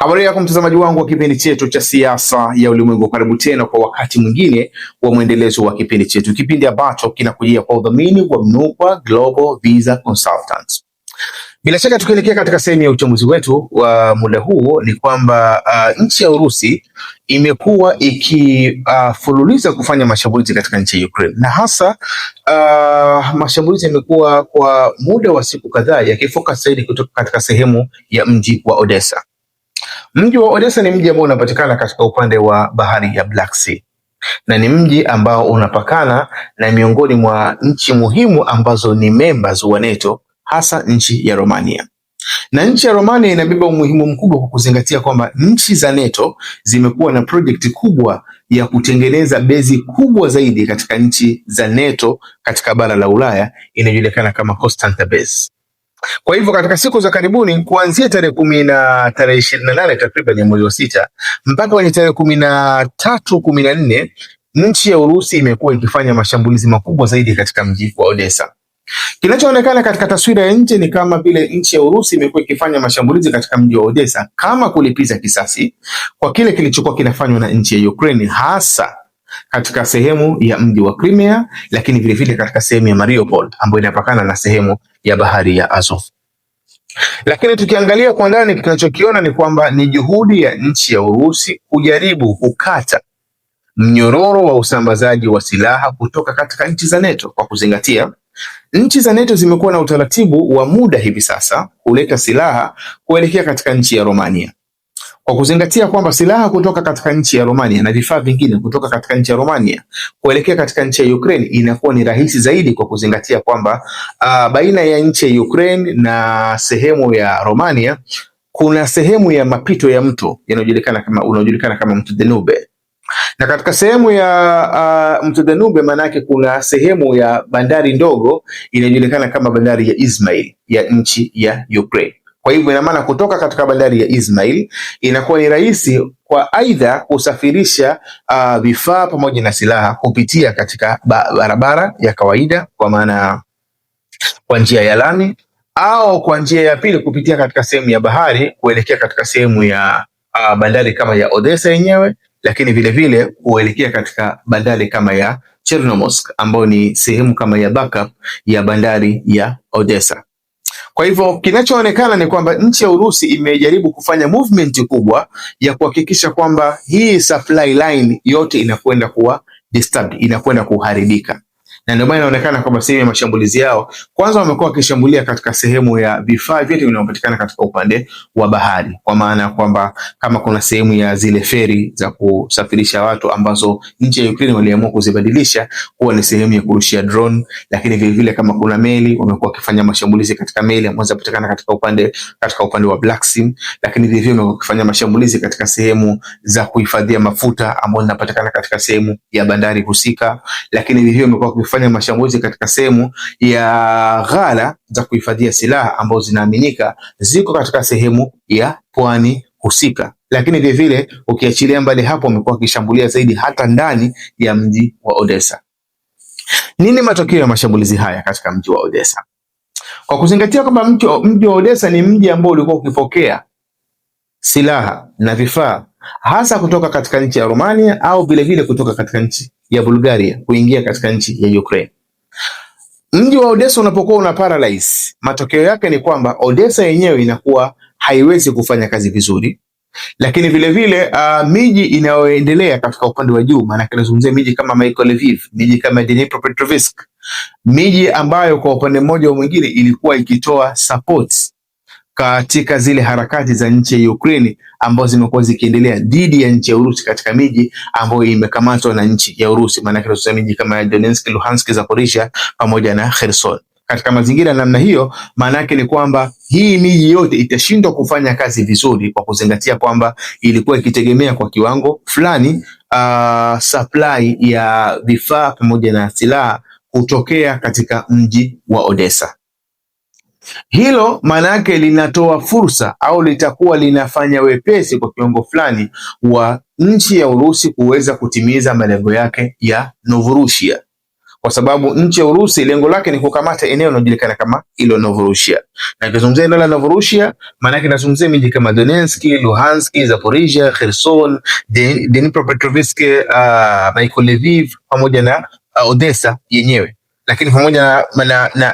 Habari yako mtazamaji wangu wa kipindi chetu cha siasa ya ulimwengu, karibu tena kwa wakati mwingine wa mwendelezo wa kipindi chetu, kipindi ambacho kinakujia kwa udhamini wa Mnukwa Global Visa Consultants. Bila shaka tukielekea katika sehemu ya uchambuzi wetu wa muda huu ni kwamba nchi ya Urusi imekuwa ikifululiza kufanya mashambulizi katika nchi ya Ukraine, na hasa mashambulizi yamekuwa kwa muda wa siku kadhaa yakifocus zaidi kutoka katika sehemu ya mji wa Odessa. Mji wa Odessa ni mji ambao unapatikana katika upande wa bahari ya Black Sea, na ni mji ambao unapakana na miongoni mwa nchi muhimu ambazo ni members wa NATO, hasa nchi ya Romania. Na nchi ya Romania inabeba umuhimu mkubwa kwa kuzingatia kwamba nchi za NATO zimekuwa na project kubwa ya kutengeneza bezi kubwa zaidi katika nchi za NATO katika bara la Ulaya, inajulikana kama Constanta Base. Kwa hivyo katika siku za karibuni kuanzia tarehe 28 takriban ya mwezi wa sita mpaka kwenye tarehe 13, 14 nchi ya Urusi imekuwa ikifanya mashambulizi makubwa zaidi katika mji wa Odessa. Kinachoonekana katika taswira ya nje ni kama vile nchi ya Urusi imekuwa ikifanya mashambulizi katika mji wa Odessa kama kulipiza kisasi kwa kile kilichokuwa kinafanywa na nchi ya Ukraine, hasa katika sehemu ya mji wa Crimea, lakini vile vile katika sehemu ya Mariupol ambayo inapakana na sehemu ya bahari ya Azov. Lakini tukiangalia kwa ndani, tunachokiona ni kwamba ni juhudi ya nchi ya Urusi kujaribu kukata mnyororo wa usambazaji wa silaha kutoka katika nchi za NATO, kwa kuzingatia nchi za NATO zimekuwa na utaratibu wa muda hivi sasa kuleta silaha kuelekea katika nchi ya Romania, kwa kuzingatia kwamba silaha kutoka katika nchi ya Romania na vifaa vingine kutoka katika nchi ya Romania kuelekea katika nchi ya Ukraine inakuwa ni rahisi zaidi, kwa kuzingatia kwamba baina ya nchi ya Ukraine na sehemu ya Romania kuna sehemu ya mapito ya mto unaojulikana kama mto Danube, na katika sehemu ya mto Danube manake kuna sehemu ya bandari ndogo inayojulikana kama bandari ya Izmail ya nchi ya Ukraine. Kwa hivyo ina maana kutoka katika bandari ya Izmail inakuwa ni rahisi kwa aidha kusafirisha vifaa pamoja na silaha kupitia katika barabara ya kawaida, kwa maana kwa njia ya lami, au kwa njia ya pili kupitia katika sehemu ya bahari kuelekea katika sehemu ya bandari kama ya Odessa yenyewe, lakini vile vile kuelekea katika bandari kama ya Chernomorsk ambayo ni sehemu kama ya backup ya bandari ya Odessa. Kwa hivyo kinachoonekana ni kwamba nchi ya Urusi imejaribu kufanya movement kubwa ya kuhakikisha kwamba hii supply line yote inakwenda kuwa disturbed, inakwenda kuharibika. Na ndio maana inaonekana kwamba sehemu ya mashambulizi yao kwanza wamekuwa wakishambulia katika sehemu ya vifaa vyote vinavyopatikana katika upande wa bahari, kwa maana kwamba kama kuna sehemu ya zile feri za kusafirisha watu ambazo nchi ya Ukraine waliamua kuzibadilisha kuwa ni sehemu ya kurushia drone, lakini vile vile kama kuna meli wamekuwa wakifanya mashambulizi katika meli ambazo zinapatikana katika upande wa Black Sea, lakini vile vile wamekuwa wakifanya mashambulizi katika sehemu za kuhifadhia mafuta ambazo zinapatikana katika sehemu ya bandari husika, lakini vile vile wamekuwa fanya mashambulizi katika sehemu ya ghala za kuhifadhia silaha ambazo zinaaminika ziko katika sehemu ya pwani husika. Lakini vile vile ukiachilia mbali hapo, wamekuwa wakishambulia zaidi hata ndani ya mji wa Odessa. Nini matokeo ya mashambulizi haya katika mji wa Odessa? Kwa kuzingatia kwamba mji wa Odessa ni mji ambao ulikuwa ukipokea silaha na vifaa hasa kutoka katika nchi ya Romania au vile vile kutoka katika nchi ya Bulgaria kuingia katika nchi ya Ukraine. Mji wa Odessa unapokuwa una paralyze, matokeo yake ni kwamba Odessa yenyewe inakuwa haiwezi kufanya kazi vizuri, lakini vile vile miji inayoendelea katika upande wa juu, maana tunazungumzia miji kama Mykolaiv, miji kama Dnipropetrovsk, miji ambayo kwa upande mmoja au mwingine ilikuwa ikitoa support katika zile harakati za nchi ya Ukraine ambazo zimekuwa zikiendelea dhidi ya nchi ya Urusi katika miji ambayo imekamatwa na nchi ya Urusi, maana tunasema miji kama Donetsk, Luhansk, Zaporizhia pamoja na Kherson. Katika mazingira namna hiyo, maana yake ni kwamba hii miji yote itashindwa kufanya kazi vizuri, kwa kuzingatia kwamba ilikuwa ikitegemea kwa kiwango fulani supply ya vifaa pamoja na silaha kutokea katika mji wa Odessa. Hilo maana yake linatoa fursa au litakuwa linafanya wepesi kwa kiwango fulani wa nchi ya Urusi kuweza kutimiza malengo yake ya Novorossiya, kwa sababu nchi ya Urusi lengo lake ni kukamata eneo linalojulikana kama ilo Novorossiya. Na kizungumzia eneo la Novorossiya, maana yake nazungumzia miji kama Donetsk, Luhansk, Zaporizhia, Kherson, Dnipropetrovsk, Mykolaiv pamoja na Odessa yenyewe. Lakini pamoja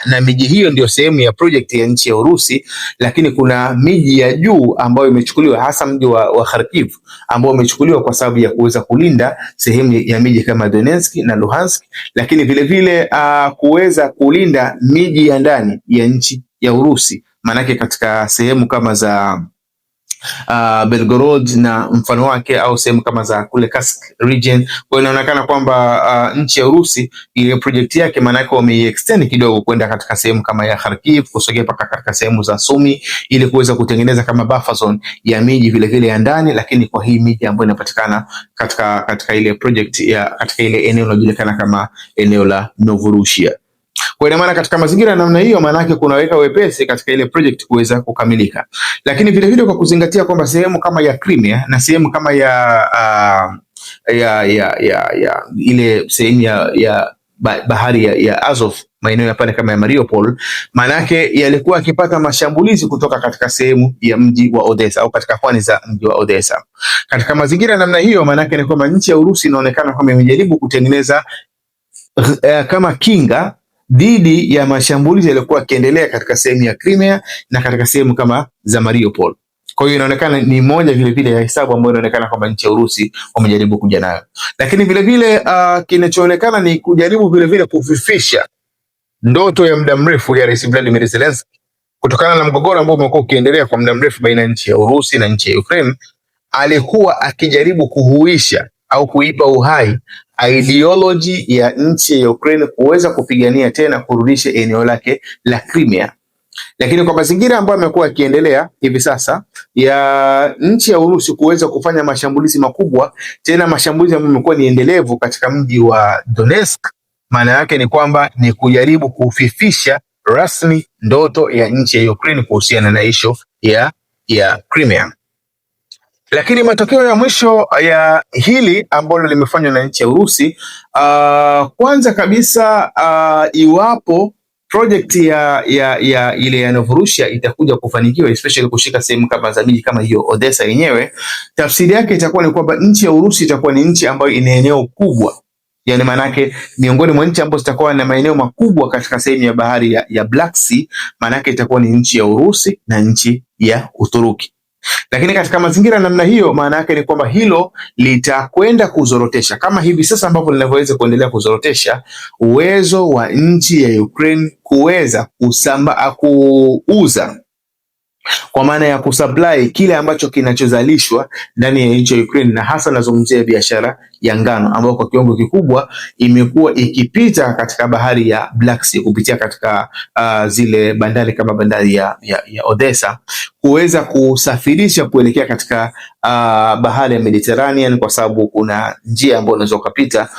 na miji hiyo ndio sehemu ya project ya nchi ya Urusi, lakini kuna miji ya juu ambayo imechukuliwa, hasa mji wa Kharkiv ambao umechukuliwa kwa sababu ya kuweza kulinda sehemu ya miji kama Donetsk na Luhansk, lakini vile vile kuweza kulinda miji ya ndani ya nchi ya Urusi, manake katika sehemu kama za Belgorod na mfano wake, au sehemu kama za kule Kursk region. Kwa inaonekana kwamba nchi ya Urusi ile project yake maana yake wameextend kidogo kwenda katika sehemu kama ya Kharkiv, kusogea mpaka katika sehemu za Sumi ili kuweza kutengeneza kama buffer zone ya miji vile vile ya ndani, lakini kwa hii miji ambayo inapatikana katika ile project ya katika ile eneo linalojulikana kama eneo la Novorossiya. Kwa ina maana katika mazingira namna hiyo, maana yake kunaweka wepesi katika ile project kuweza kukamilika. Lakini vile vile kwa kuzingatia kwamba sehemu kama ya Crimea na sehemu kama ya ile sehemu ya bahari ya Azov, maeneo ya pale kama ya Mariupol, maana yake yalikuwa akipata mashambulizi kutoka katika sehemu ya mji wa Odessa au katika pwani za mji wa Odessa. Katika mazingira namna hiyo, maana yake ni kwamba nchi ya Urusi inaonekana kama imejaribu kutengeneza kama kinga dhidi ya mashambulizi yaliyokuwa yakiendelea katika sehemu ya Crimea na katika sehemu kama za Mariupol. Kwa hiyo inaonekana ni moja vile vile ya hesabu ambayo inaonekana kwamba nchi ya Urusi wamejaribu kuja nayo. Lakini vile vile kinachoonekana ni kujaribu vile vile kufifisha ndoto ya muda mrefu ya Rais Vladimir Zelensky kutokana na mgogoro ambao umekuwa ukiendelea kwa muda mrefu baina ya nchi ya Urusi na nchi ya Ukraine. Alikuwa akijaribu kuhuisha au kuipa uhai ideology ya nchi ya Ukraine kuweza kupigania tena kurudisha eneo lake la Crimea. Lakini kwa mazingira ambayo yamekuwa yakiendelea hivi sasa ya nchi ya Urusi kuweza kufanya mashambulizi makubwa, tena mashambulizi ambayo yamekuwa ni endelevu katika mji wa Donetsk, maana yake ni kwamba ni kujaribu kufifisha rasmi ndoto ya nchi ya Ukraine kuhusiana na issue ya Crimea. Lakini matokeo ya mwisho ya hili ambalo limefanywa na nchi ya Urusi, kwanza kabisa, iwapo project ya ile ya Novorossiya itakuja kufanikiwa, especially kushika sehemu kama za miji kama hiyo Odessa yenyewe, tafsiri yake itakuwa ni kwamba nchi ya Urusi itakuwa ni nchi ambayo ina eneo kubwa, yani manake miongoni mwa nchi ambazo zitakuwa na maeneo makubwa katika sehemu ya bahari ya Black Sea, manake itakuwa ni nchi ya Urusi na nchi ya Uturuki. Lakini katika mazingira namna hiyo, maana yake ni kwamba hilo litakwenda kuzorotesha, kama hivi sasa ambavyo linavyoweza kuendelea kuzorotesha uwezo wa nchi ya Ukraine kuweza kuuza, kwa maana ya kusupply kile ambacho kinachozalishwa ndani ya nchi ya Ukraine, na hasa nazungumzia biashara ya ngano ambayo kwa kiwango kikubwa imekuwa ikipita katika bahari ya Black Sea kupitia katika zile bandari kama bandari ya Odessa, kuweza kusafirisha kuelekea katika bahari ya Mediterranean, kwa sababu kuna njia ambayo unaweza kupita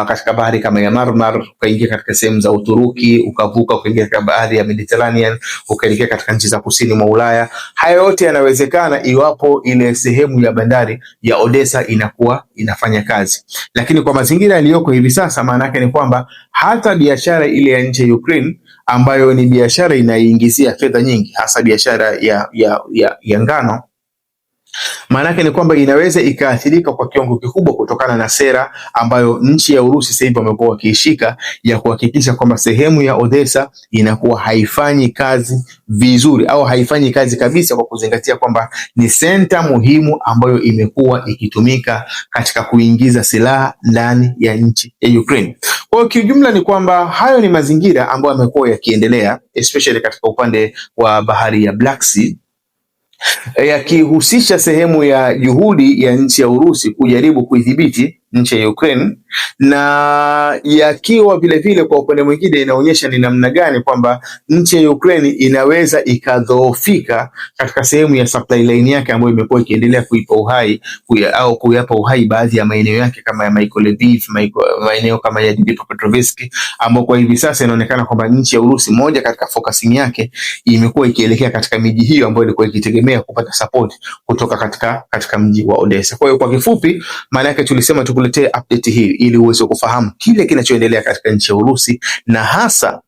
katika bahari kama ya Marmara ukaingia katika sehemu za Uturuki, ukavuka ukaingia katika bahari ya Mediterranean ukaelekea katika nchi za kusini mwa Ulaya. Haya yote yanawezekana iwapo ile sehemu ya bandari ya Odessa inakuwa inafanya kazi. Lakini kwa mazingira yaliyoko hivi sasa, maana yake ni kwamba hata biashara ile ya nchi ya Ukraine ambayo ni biashara inayoingizia fedha nyingi, hasa biashara ya ngano, maana yake ni kwamba inaweza ikaathirika kwa kiwango kikubwa kutokana na sera ambayo nchi ya Urusi sasa hivi wamekuwa wakiishika ya kuhakikisha kwamba sehemu ya Odessa inakuwa haifanyi kazi vizuri au haifanyi kazi kabisa, kwa kuzingatia kwamba ni senta muhimu ambayo imekuwa ikitumika katika kuingiza silaha ndani ya nchi ya Ukraine. Kwa hiyo kiujumla ni kwamba hayo ni mazingira ambayo yamekuwa yakiendelea especially katika upande wa bahari ya Black Sea, yakihusisha sehemu ya juhudi ya nchi ya Urusi kujaribu kuidhibiti nchi ya Ukraine, na yakiwa vile vile kwa upande mwingine inaonyesha ni namna gani kwamba nchi ya Ukraine inaweza ikadhoofika katika sehemu ya supply line yake ambayo imekuwa ikiendelea kuipa uhai au kuyapa uhai baadhi ya maeneo yake kama ya Mykolaiv, maeneo kama ya Dnipropetrovsk, ambao kwa hivi sasa inaonekana kwamba nchi ya Urusi moja katika focusing yake imekuwa ikielekea katika miji hiyo ambayo ilikuwa ikitegemea kupata support kutoka katika mji wa Odessa. Kwa hiyo kwa kifupi, maana yake tulisema tukuletee update hii ili uweze kufahamu kile kinachoendelea katika nchi ya Urusi, na hasa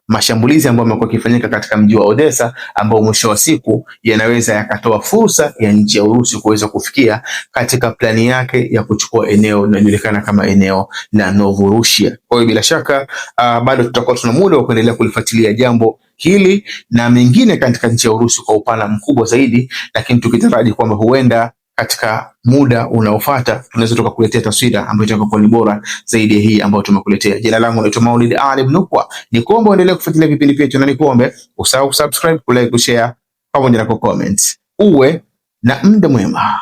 mashambulizi ambayo yamekuwa yakifanyika katika mji wa Odessa, ambao mwisho wa siku yanaweza yakatoa fursa ya nchi ya Urusi kuweza kufikia katika plani yake ya kuchukua eneo linalojulikana kama eneo la Novorossiya. Kwa hiyo bila shaka bado tutakuwa tuna muda wa kuendelea kulifuatilia jambo hili na mengine katika nchi ya Urusi kwa upana mkubwa zaidi, lakini tukitaraji kwamba huenda katika muda unaofuata tunaweza tukakuletea taswira ambayo itakuwa ni bora zaidi ya hii ambayo tumekuletea. Jina langu naitwa Maulid Ali Mnukwa. Nikuombe uendelee kufuatilia vipindi vyetu na nikuombe usahau kusubscribe, kulike, kushare pamoja na kucomment. Uwe na muda mwema.